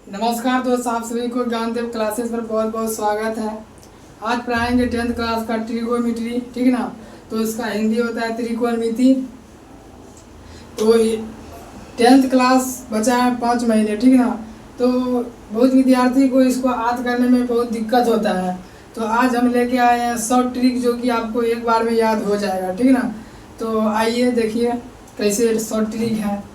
नमस्कार दोस्तों, आप सभी को ज्ञानदेव क्लासेस पर बहुत बहुत स्वागत है। आज पढ़ाएंगे 10th क्लास का ट्रिगोनोमेट्री, ठीक है ना। तो इसका हिंदी होता है त्रिकोणमिति। तो 10th क्लास बचा है 5 महीने, ठीक है ना। तो बहुत विद्यार्थी को इसको याद करने में बहुत दिक्कत होता है। तो आज हम लेके आए हैं शॉर्ट ट्रिक जो कि आपको एक बार में याद हो जाएगा, ठीक है ना। तो आइए देखिए कैसे शॉर्ट ट्रिक है।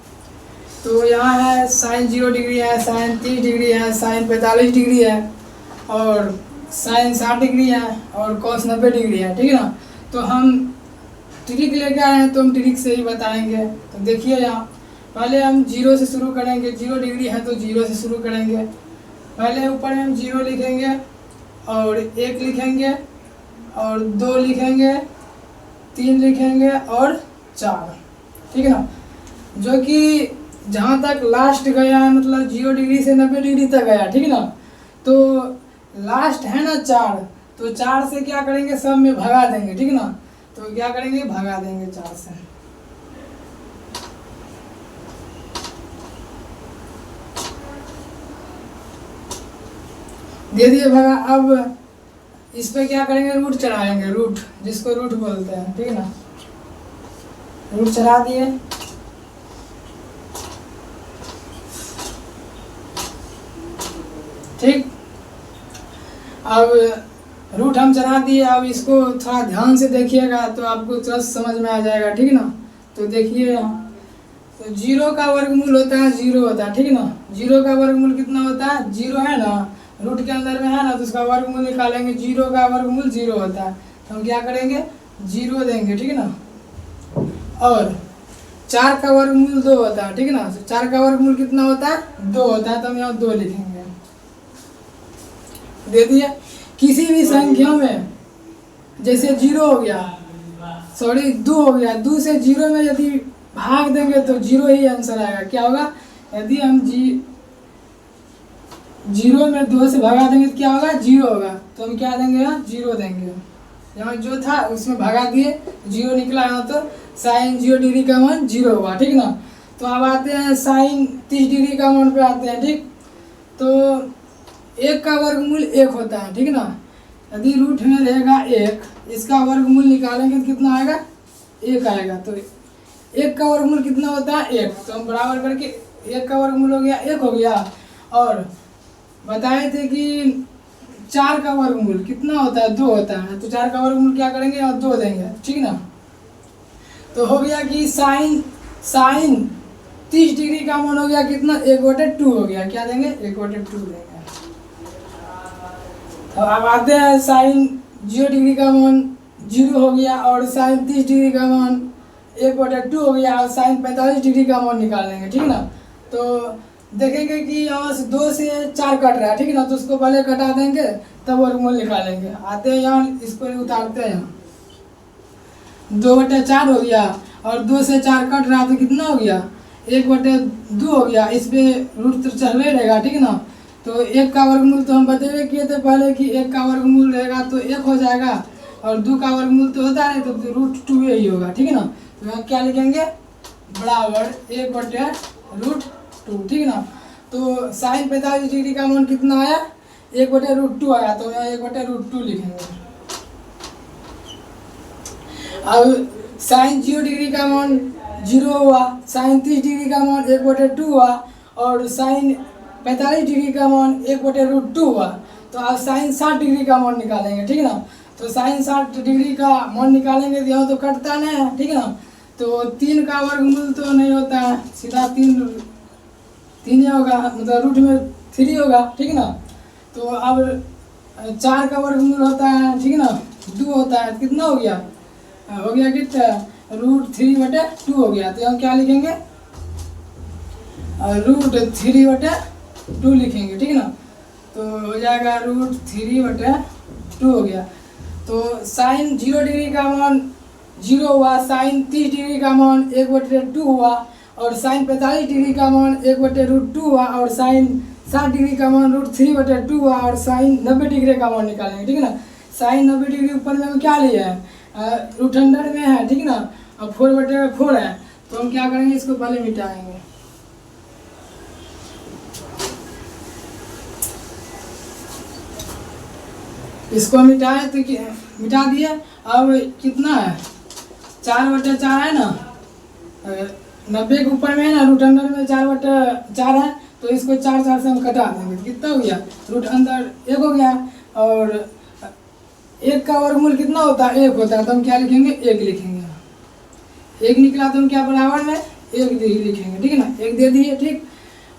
तो यहाँ है साइन 0 डिग्री है, साइन 30 डिग्री है, साइन 45 डिग्री है और साइन 60 डिग्री है और कॉस 90 डिग्री है, ठीक है ना। तो हम ट्रिक लेके आए हैं तो हम ट्रिक से ही बताएंगे। तो देखिए यहाँ पहले हम 0 से शुरू करेंगे। 0 डिग्री है तो 0 से शुरू करेंगे। पहले ऊपर में हम 0 लिखेंगे और 1 लिखेंगे और 2 लिखेंगे, 3 लिखेंगे और 4, ठीक है ना। जो कि जहाँ तक लास्ट गया है, मतलब 0 डिग्री से 90 डिग्री तक गया, ठीक है ना। तो लास्ट है ना 4, तो 4 से क्या करेंगे, सब में भगा देंगे, ठीक है ना। तो क्या करेंगे, भगा देंगे 4 से। दे दिए भगा। अब इस पे क्या करेंगे, रूट चढ़ाएंगे, रूट जिसको रूट बोलते हैं, ठीक है ना। रूट चढ़ा दिए। ठीक, अब रूट हम चढ़ा दिए। अब इसको थोड़ा ध्यान से देखिएगा तो आपको तुरंत समझ में आ जाएगा, ठीक है ना। तो देखिए यहाँ तो 0 का वर्गमूल होता है 0 होता है, ठीक है ना। 0 का वर्गमूल कितना होता है, 0 है ना, रूट के अंदर में है ना, तो उसका वर्गमूल निकालेंगे। 0 का वर्गमूल 0 होता है, तो हम क्या करेंगे, 0 देंगे, ठीक है ना। और 4 का वर्गमूल 2 होता है, ठीक है ना। तो 4 का वर्गमूल कितना होता है, 2 होता है, तो हम यहाँ 2 लिखेंगे। दे दिया। किसी भी संख्या में जैसे 0 हो गया, सॉरी 2 हो गया, 2 से 0 में यदि भाग देंगे तो 0 ही आंसर आएगा। क्या होगा, यदि हम 0 में 2 से भगा देंगे तो क्या होगा, 0 होगा। तो हम क्या देंगे, यहाँ 0 देंगे। यहाँ जो था उसमें भगा दिए, 0 निकला। यहाँ तो साइन 0 डिग्री का मान 0 हुआ, ठीक ना। तो अब आते हैं साइन 30 डिग्री का मान पे आते हैं, ठीक। तो 1 का वर्गमूल 1 होता है, ठीक है ना। यदि रूट में रहेगा 1, इसका वर्गमूल निकालेंगे तो कितना आएगा, 1 आएगा। तो 1 का वर्गमूल कितना होता है, 1। तो हम बराबर करके 1 का वर्गमूल हो गया 1 हो गया। और बताए थे कि 4 का वर्गमूल कितना होता है, 2 होता है। तो 4 का वर्गमूल क्या करेंगे, और 2 देंगे, ठीक ना। तो हो गया कि साइन 30 डिग्री का मान हो गया कितना, 1/2 हो गया। क्या देंगे, 1/2 देंगे। तो अब आते हैं साइन 0 डिग्री का मान 0 हो गया और साइन 30 डिग्री का मान 1/2 हो गया और साइन 45 डिग्री का मान निकालेंगे, ठीक ना। तो देखेंगे कि यहाँ से 2 से 4 कट रहा है, ठीक है ना। तो उसको पहले कटा देंगे तब वर्गमूल निकालेंगे। आते हैं यहाँ, इसको उतारते हैं। यहाँ 2/4 हो गया और 2 से 4 कट रहा तो कितना हो गया, 1/2 हो गया। इस पे रूट तो चलने रहेगा, ठीक है ना। तो 1 का वर्गमूल तो हम बतेबे किए थे पहले कि 1 का वर्गमूल रहेगा तो 1 हो जाएगा और 2 का वर्गमूल तो होता है तो √2 ही होगा, ठीक है ना। तो यहाँ क्या लिखेंगे, बराबर 1/√2, ठीक है ना। तो साइन 45 डिग्री का मान कितना आया, 1/√2 आया। तो यहाँ 1/√2 लिखेंगे। अब साइन 0 डिग्री का मान 0 हुआ, साइन 30 डिग्री का मान 1/2 हुआ और साइन 45 डिग्री का मान 1/√2 हुआ। तो अब साइन 60 डिग्री का मान निकालेंगे, ठीक है ना। तो साइन 60 डिग्री का मान निकालेंगे तो यहाँ तो कटता नहीं है, ठीक है ना। तो 3 का वर्गमूल तो नहीं होता है, सीधा 3 ही होगा, मतलब रूट में 3 होगा, ठीक है ना। तो अब 4 का वर्गमूल होता है, ठीक है ना, 2 होता है। कितना हो गया, कितना, √3/2 हो गया। तो यहाँ क्या लिखेंगे, √3/2 लिखेंगे, ठीक है ना। तो हो जाएगा √3/2 हो गया। तो साइन 0 डिग्री का मान 0 हुआ, साइन 30 डिग्री का मान 1/2 हुआ और साइन 45 डिग्री का मान 1/√2 हुआ और साइन 60 डिग्री का मान √3/2 हुआ और साइन 90 डिग्री का मान निकालेंगे, ठीक है ना। साइन 90 डिग्री ऊपर में हम क्या लिया है, √100 में है, ठीक है ना। अब 4/4 है, तो हम क्या करेंगे, इसको पहले मिटाएंगे। इसको मिटाए तो मिटा दिए। अब कितना है 4/4 है ना, 90 के ऊपर में है ना, रूट अंदर में 4/4 है, तो इसको 4 से हम कटा देंगे। कितना हो गया, रूट अंदर 1 हो गया, और 1 का वर्गमूल कितना होता है, 1 होता है, तो हम क्या लिखेंगे, 1 लिखेंगे। 1 निकला तो हम क्या बराबर में 1 लिखेंगे, ठीक है ना, 1 दे दिए। ठीक,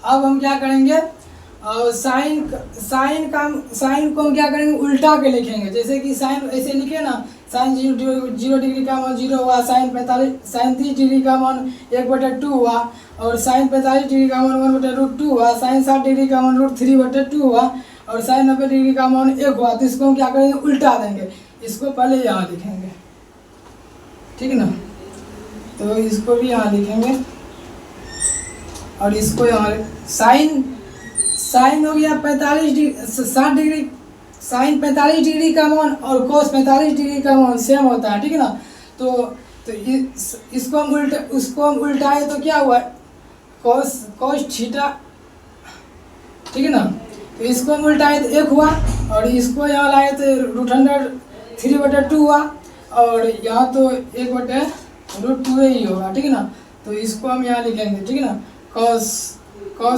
अब हम क्या करेंगे, और साइन को हम क्या करेंगे, उल्टा के लिखेंगे। जैसे कि साइन ऐसे लिखे ना, साइन 0 डिग्री का मान 0 हुआ, साइन 30 डिग्री का मान 1/2 हुआ, और साइन 45 डिग्री का मान 1/√2 हुआ, साइन 60 डिग्री का मान √3/2 हुआ, और साइन 90 डिग्री का मान 1 हुआ। तो इसको हम क्या करेंगे, उल्टा देंगे। इसको पहले यहाँ लिखेंगे, ठीक है ना, तो इसको भी यहाँ लिखेंगे, और इसको यहाँ साइन हो गया 60 डिग्री, साइन 45 डिग्री का मान और कोस 45 डिग्री का मान सेम होता है, ठीक है ना। तो इसको हम उल्टाए तो क्या हुआ, कोस थीटा, ठीक है ना। तो इसको हम उल्टाए तो 1 हुआ, और इसको यहाँ लाए तो √3/2 हुआ, और यहाँ तो 1/√2 ही होगा, ठीक है ना। तो इसको हम यहाँ लिखेंगे, ठीक है ना। कोस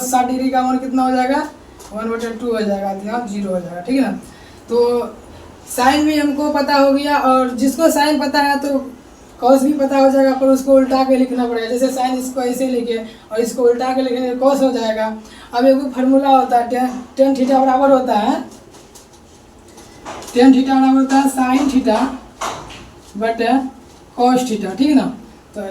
60 डिग्री का मान कितना हो जाएगा, 1/2 हो जाएगा, तो यहाँ 0 हो जाएगा, ठीक है ना। तो साइन भी हमको पता हो गया, और जिसको साइन पता है तो कॉस भी पता हो जाएगा, पर उसको उल्टा के लिखना पड़ेगा। जैसे साइन इसको ऐसे लिखे और इसको उल्टा के लिखेंगे, कॉस हो जाएगा। अब एक फार्मूला होता है, टेन थीटा बराबर होता है, टेन थीटा बराबर होता है साइन थीटा बटे कॉस थीटा, ठीक है ना। तो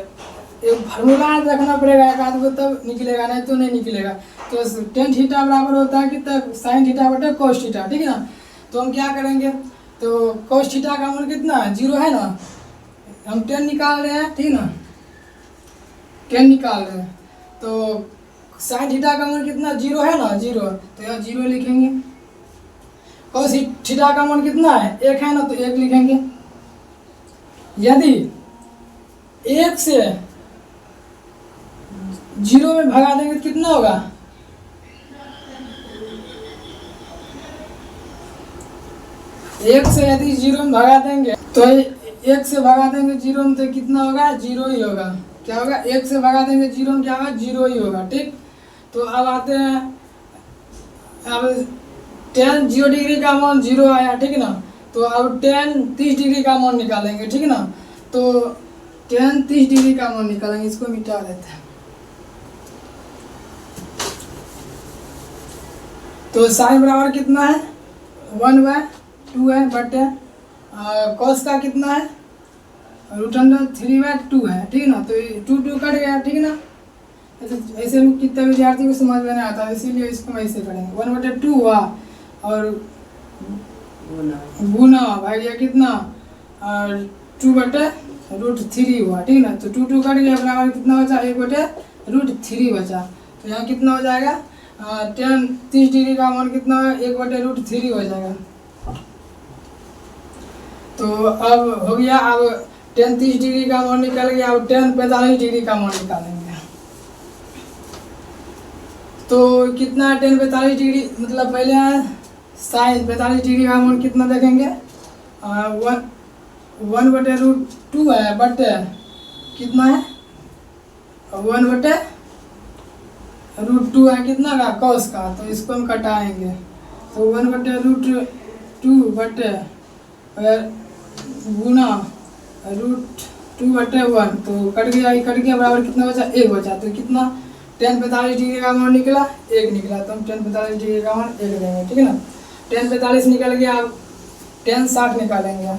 एक फार्मूला रखना पड़ेगा एक आध को, तब निकलेगा, नहीं तो नहीं निकलेगा। तो टेन थीटा बराबर होता है कि तब साइन थीटा बटे कॉस थीटा, ठीक है ना। तो हम क्या करेंगे, तो कॉस थीटा का मान कितना है, 0 है ना, हम 10 निकाल रहे हैं, ठीक है ना, 10 निकाल रहे हैं। तो साइन थीटा का मान कितना, 0 है ना, 0, तो यहाँ 0 लिखेंगे। कॉस थीटा का मान कितना है, 1 है ना, तो 1 लिखेंगे। यदि 1 से 0 में भगा देंगे तो कितना होगा, 1 से यदि 0 में भगा देंगे तो 1 से भगा देंगे 0 में तो कितना होगा, 0 ही होगा। क्या होगा, 1 से भगा देंगे 0 में क्या होगा, 0 ही होगा, ठीक। तो अब आते हैं, अब 10 0 डिग्री का मान 0 आया, ठीक है ना। तो अब 10 30 डिग्री का मान निकालेंगे, ठीक है ना। तो 10 30 डिग्री का मान निकालेंगे, इसको मिटा देते हैं। तो साइन बराबर कितना है, 1/2 है, बटे कॉस का कितना है, √3/2 है, ठीक है ना। तो 2 कट गया, ठीक है ना। ऐसे में कितना विद्यार्थी को समझ में नहीं आता, इसीलिए इसको हम ऐसे करेंगे। 1/2 हुआ, और गुना भाई गया कितना, और 2/√3 हुआ, ठीक है ना। तो 2 कट गया, बराबर कितना बचा, 1/√3 बचा। तो यहाँ कितना हो जाएगा, 10 30 डिग्री का मान कितना है, 1/√3 हो जाएगा। तो अब हो गया, अब 10 30 डिग्री का मान निकल गया। अब 10 45 डिग्री का मान निकालेंगे। तो कितना है 10 45 डिग्री, मतलब पहले है साइन 45 डिग्री का मान कितना देखेंगे, 1/√2 है, बट कितना है, 1/√2 है, कितना का, कॉस का। तो इसको हम कटाएंगे, तो 1/√2 बटे गुना √2/1, तो कट गया, बराबर कितना बचा, 1 बचा। तो कितना 10 45 डिग्री का मान निकला, 1 निकला। तो हम 10 45 डिग्री का मान 1 देंगे, ठीक है ना। 10 45 निकल गया, अब 10 60 निकालेंगे,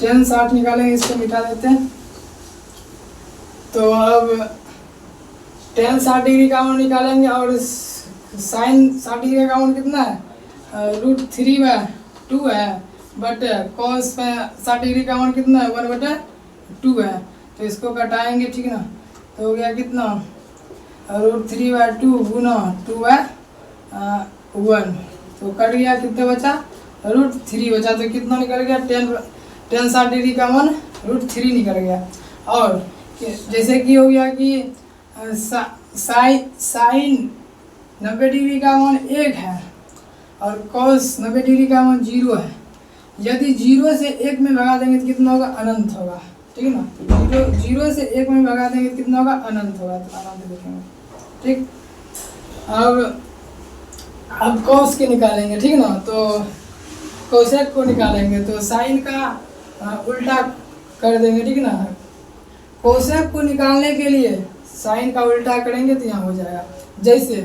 10 60 निकालेंगे, इसको मिटा देते हैं। तो अब 10 60 डिग्री का मान निकालेंगे, और साइन 60 डिग्री का मान कितना है, √3/2 है, बट कॉस 60 डिग्री का मान कितना है, 1/2 है। तो इसको घटाएंगे, ठीक है ना। तो हो गया कितना, √3/2 गुना 2/1, तो कट गया, कितना बचा, √3 बचा। तो कितना निकल गया, 10 60 डिग्री का मान √3 निकल गया। और जैसे कि हो गया कि साइन 90 डिग्री का मान 1 है, और कॉस 90 डिग्री का मान 0 है, यदि 0 से 1 में भगा देंगे तो कितना होगा, अनंत होगा, ठीक है ना। तो 0 से 1 में भगा देंगे तो कितना होगा, अनंत होगा, तो अनंत लिखेंगे, ठीक। अब कॉस के निकालेंगे, ठीक है ना। तो कोसेक को निकालेंगे तो साइन का उल्टा कर देंगे, ठीक है ना। कोसेक को निकालने के लिए साइन का उल्टा करेंगे तो यहाँ हो जाएगा, जैसे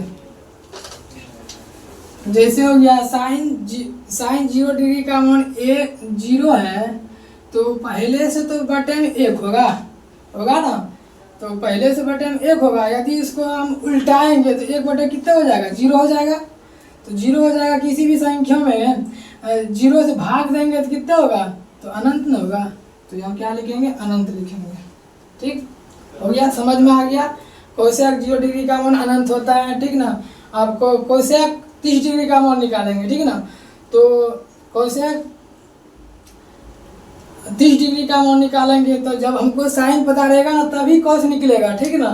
हो गया साइन 0 डिग्री का मान 0 है, तो पहले से तो बटे में 1 होगा ना। तो पहले से बटे में 1 होगा, यदि इसको हम उल्टाएंगे तो 1 बटे कितना हो जाएगा, 0 हो जाएगा। तो 0 हो जाएगा, किसी भी संख्या में 0 से भाग देंगे तो कितना होगा, तो अनंत न होगा। तो यहाँ क्या लिखेंगे, अनंत लिखेंगे, ठीक हो गया, समझ में आ गया। कोसेक 0 डिग्री का मान अनंत होता है, ठीक ना। आपको कोसेक 30 डिग्री का मान निकालेंगे, ठीक है ना। तो कोसेक 30 डिग्री का मान निकालेंगे तो जब हमको साइन पता रहेगा ना तभी कॉस निकलेगा, ठीक है ना।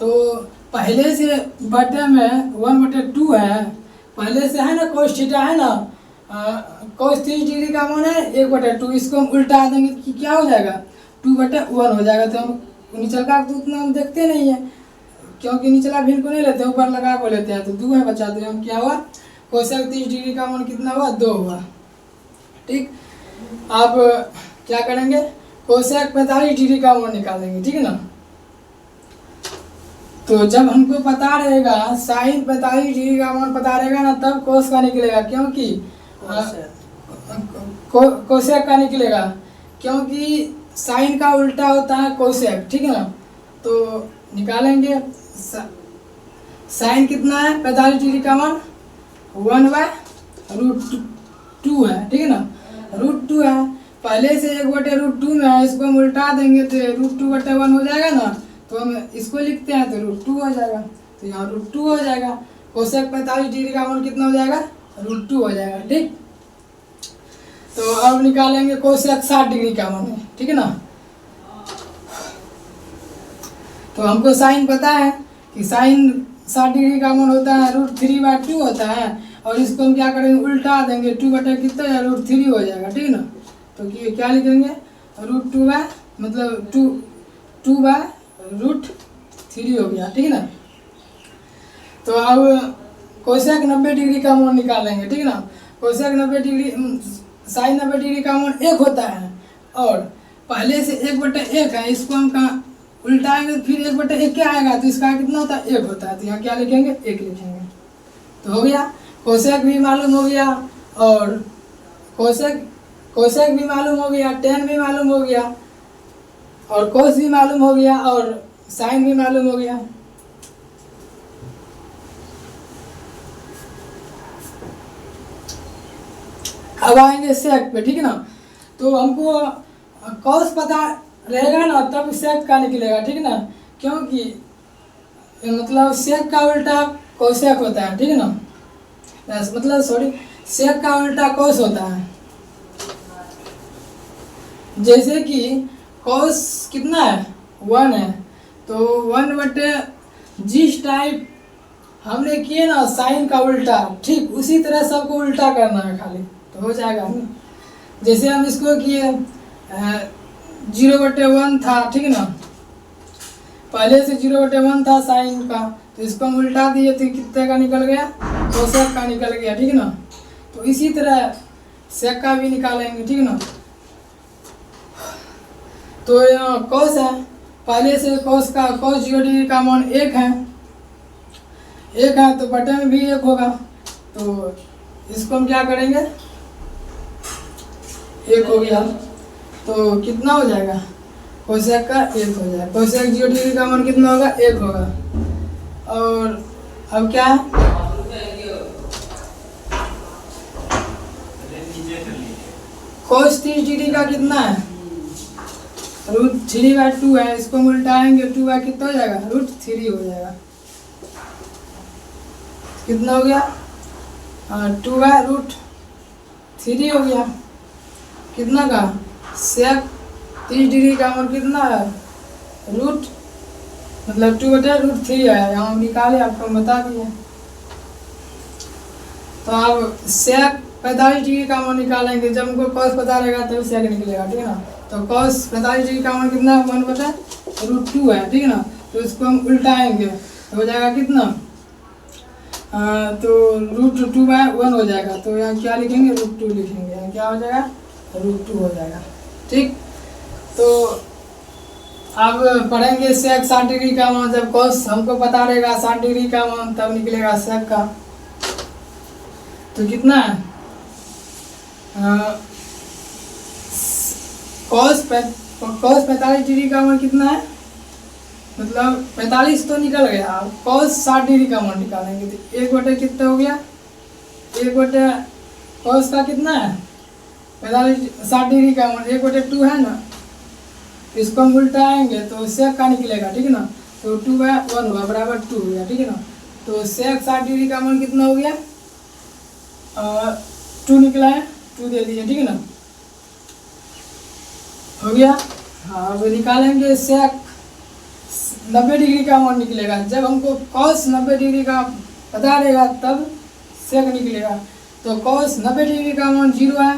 तो पहले से बटे में 1/2 है, पहले से है ना कोस थीटा है ना, कोस 30 डिग्री का मान है 1/2, इसको हम उल्टा देंगे कि क्या हो जाएगा, 2/1 हो जाएगा। तो हम निचलका तो उतना हम देखते नहीं है, क्योंकि निचला भिन्न को नहीं लेते, ऊपर लगा को लेते हैं। तो 2 है बचा, तो हम क्या हुआ, कोसेक 30 डिग्री का मान कितना हुआ, 2 हुआ, ठीक। आप क्या करेंगे, कोसेक 45 डिग्री का मान निकालेंगे, ठीक है ना। तो जब हमको पता रहेगा साइन 45 डिग्री का मान पता रहेगा ना तब कोस का निकलेगा, क्योंकि कोसेक का निकलेगा, क्योंकि साइन का उल्टा होता है कोसेक, ठीक है ना। तो निकालेंगे, साइन कितना है 45 डिग्री का मान 1/√2 है, ठीक है ना। √2 है, पहले से 1/√2 में है, इसको हम उल्टा देंगे तो √2/1 हो जाएगा ना। तो हम इसको लिखते हैं तो √2 हो जाएगा, तो यहाँ √2 हो जाएगा। कोसेक 45 डिग्री का मान कितना हो जाएगा, √2 हो जाएगा, ठीक। तो अब निकालेंगे कोसेक 60 डिग्री का मान, ठीक है ना। तो हमको साइन पता है कि साइन 60 डिग्री का मान होता है √3/2 होता है, और इसको हम क्या करेंगे, उल्टा देंगे, 2 बटे कितना है, √3 हो जाएगा, ठीक है ना। तो क्या लिखेंगे, √2 मतलब 2/√3 हो गया, ठीक है ना। तो अब कोसेक 90 डिग्री का मान निकालेंगे, ठीक है ना। कोसेक 90 डिग्री साइन 90 डिग्री का मान 1 होता है, और पहले से 1/1 है, इसको हम कहाँ उल्टाएंगे तो फिर 1/1 क्या आएगा, तो इसका कितना होता है, 1 होता है। तो यहाँ क्या लिखेंगे, 1 लिखेंगे। तो हो गया, कोसेक भी मालूम हो गया, और कोसेक भी मालूम हो गया, टेन भी मालूम हो गया, और कोस भी मालूम हो गया, और साइन भी मालूम हो गया। अब आएंगे सेक पे, ठीक है ना। तो हमको कॉस पता रहेगा ना तब सेक का निकलेगा, ठीक है ना, क्योंकि मतलब सेक का उल्टा कोसेक होता है, ठीक है ना। मतलब सेक का उल्टा कॉस होता है। जैसे कि कॉस कितना है, 1 है, तो 1/, जिस टाइप हमने किए ना साइन का उल्टा, ठीक उसी तरह सबको उल्टा करना है खाली, तो हो जाएगा ना। जैसे हम इसको किए 0/1 था, ठीक है ना, पहले से 0/1 था साइन का, तो इसको हम उल्टा दिए तो कितने का निकल गया, कोसेक का निकल गया, ठीक है ना। तो इसी तरह सेक का भी निकालेंगे, ठीक है ना। तो यहाँ कॉस है, पहले से कॉस 0 डिग्री का मान 1 है, तो बटे में भी 1 होगा। तो इसको हम क्या करेंगे, 1 हो गया, तो कितना हो जाएगा, कोसेक का 1 हो जाएगा। कोसेक 0 डिग्री का मान कितना होगा, 1 होगा। और अब क्या है, कोस 30 डिग्री का कितना है, √3/2 है, इसको हम उल्टाएंगे 2 कितना हो जाएगा, √3 हो जाएगा। कितना हो गया, 2/√3 हो गया। कितना का, सेक 30 डिग्री का मान कितना है, मतलब 2/√3 है, यहाँ निकाले आपको बता दिए। तो अब सेक 45 डिग्री का मान निकालेंगे, जब हमको कॉस पता रहेगा तब सेक निकलेगा, ठीक है ना। तो कॉस 45 डिग्री का मान कितना है, 1/√2 है, ठीक है ना। तो इसको हम उल्टाएंगे तो हो जाएगा कितना, तो √2/1 हो जाएगा। तो यहाँ क्या लिखेंगे, √2 लिखेंगे, यहाँ क्या हो जाएगा, √2 हो जाएगा, ठीक। तो अब पढ़ेंगे सेक 60 डिग्री का मान, जब कॉस हमको पता रहेगा 60 डिग्री का मान तब निकलेगा सेक का। तो कितना है, कॉस 45 डिग्री का मान कितना है, मतलब 45 तो निकल गया, अब कॉस 60 डिग्री का मान निकालेंगे तो 1/, कितना हो गया, 1/, कॉस का कितना है 45 60 डिग्री का मान 1/2 है ना। इसको हम उल्टाएंगे तो सेक का निकलेगा, ठीक है ना। तो 2/1 हुआ बराबर 2 हो गया, ठीक है ना। तो सेक 60 डिग्री का मान कितना हो गया, 2 निकला है, 2 दे दिए, ठीक है ना, हो गया। हाँ, अब निकालेंगे सेक 90 डिग्री का मान निकलेगा, जब हमको कॉस 90 डिग्री का पता रहेगा तब सेक निकलेगा। तो कॉस 90 डिग्री का मान 0 है,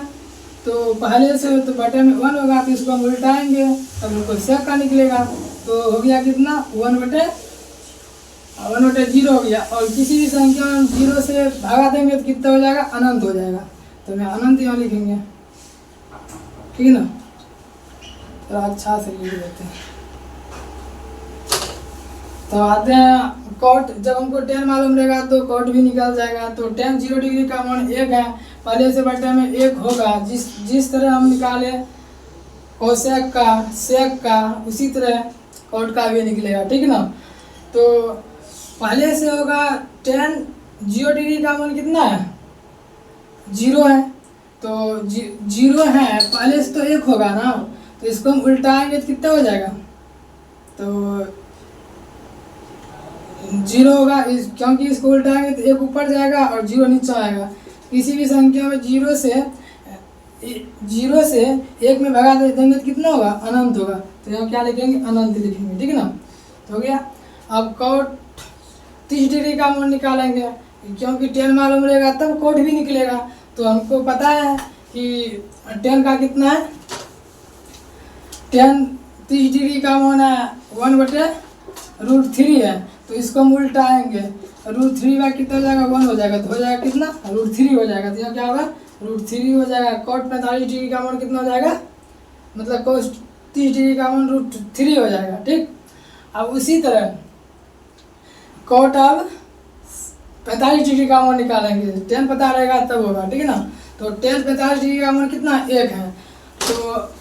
तो पहले से तो बटे में 1 होगा, तो इसको हम उल्टाएंगे तब हमको सेक का निकलेगा। तो हो गया कितना, 1/0 हो गया। और किसी भी संख्या में 0 से भागा देंगे तो कितना हो जाएगा, अनंत हो जाएगा। तो मैं अनंत यहाँ लिखेंगे, ठीक है ना, तो अच्छा से लिख देते हैं। तो आते हैं कॉट, जब हमको tan मालूम रहेगा तो कॉट भी निकल जाएगा। तो tan 0 डिग्री का मान 1 है, पहले से बटे में 1 होगा। जिस तरह हम निकाले कोसेक का, सेक का, उसी तरह कॉट का भी निकलेगा, ठीक है ना। तो पहले से होगा tan 0 डिग्री का मान कितना है, 0 है। तो 0 है, पहले से तो 1 होगा ना, तो इसको हम उल्टाएंगे तो कितना हो जाएगा, तो 0 होगा, क्योंकि इसको उल्टाएंगे तो 1 ऊपर जाएगा और 0 नीचे आएगा। किसी भी संख्या में 0 से 1 में भगा देंगे तो कितना होगा, अनंत होगा। तो यहाँ क्या लिखेंगे, अनंत लिखेंगे, ठीक है ना। तो हो गया। अब कॉट 30 डिग्री का मान निकालेंगे, क्योंकि tan मालूम रहेगा तब कॉट भी निकलेगा। तो हमको पता है कि tan का कितना है, tan 30 डिग्री का मान है 1/√3 है। तो इसको हम उल्टाएंगे, √3 कितना हो जाएगा, 1 हो जाएगा। तो हो जाएगा कितना, √3 हो जाएगा। तो यहाँ क्या होगा, √3 हो जाएगा। कॉट 45 डिग्री का मान कितना हो जाएगा, मतलब कॉस 30 डिग्री का मान √3 हो जाएगा, ठीक। अब उसी तरह कॉट अब 45 डिग्री का मान निकालेंगे, tan पता रहेगा तब होगा, ठीक है ना। तो tan 45 डिग्री का मान कितना, 1 है। तो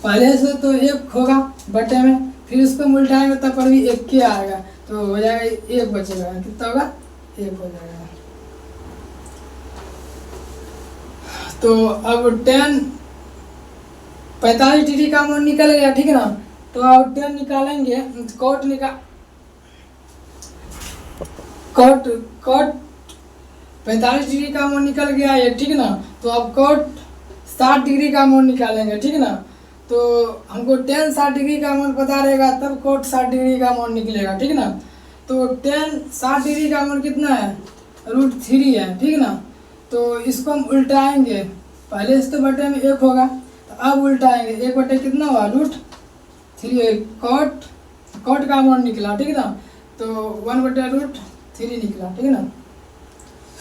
पहले से तो 1 होगा बटे में, फिर इसको हम उल्टाएंगे तब पर भी 1 के आएगा। तो हो जाएगा 1 बचेगा, कितना होगा, 1 हो जाएगा। तो अब tan 45 डिग्री का मान निकल गया, ठीक है ना। तो अब tan निकालेंगे, कॉट 45 डिग्री का मान निकल गया ये, ठीक है ना। तो अब कॉट 60 डिग्री का मान निकालेंगे, ठीक है ना। तो हमको tan 60 डिग्री का मान पता रहेगा तब कॉट 60 डिग्री का मान निकलेगा, ठीक है ना। तो tan 60 डिग्री का मान कितना है, √3 है, ठीक है ना। तो इसको हम उल्टाएंगे, पहले से तो बटे में 1 होगा, तो अब उल्टाएंगे, 1 कितना हुआ, √3। कॉट का मान निकला, ठीक है ना। तो 1/√3 निकला, ठीक है ना,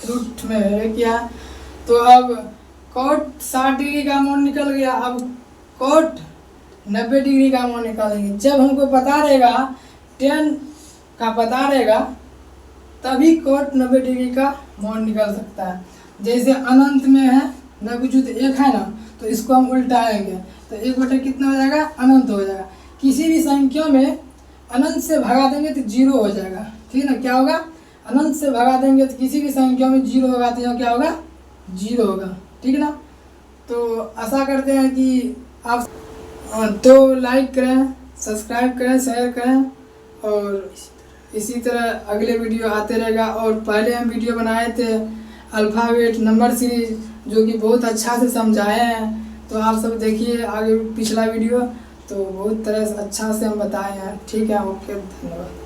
रूट में है क्या। तो अब कॉट 60 डिग्री का मान निकल गया। अब कॉट 90 डिग्री का मान निकालेंगे, जब हमको पता रहेगा tan का पता रहेगा तभी कॉट 90 डिग्री का मान निकल सकता है। जैसे अनंत में है 1 है ना, तो इसको हम उल्टाएंगे तो 1 कितना हो जाएगा, अनंत हो जाएगा। किसी भी संख्या में अनंत से भगा देंगे तो 0 हो जाएगा, ठीक है ना। क्या होगा, अनंत से भगा देंगे तो किसी भी संख्या में 0 होगा, तो यहाँ क्या होगा, 0 होगा, ठीक है ना। तो आशा करते हैं कि आप तो लाइक करें, सब्सक्राइब करें, शेयर करें, और इसी तरह अगले वीडियो आते रहेगा। और पहले हम वीडियो बनाए थे अल्फ़ाबेट नंबर सीरीज, जो कि बहुत अच्छा से समझाए हैं। तो आप सब देखिए आगे पिछला वीडियो, तो बहुत तरह से अच्छा से हम बताए हैं, ठीक है। ओके, धन्यवाद।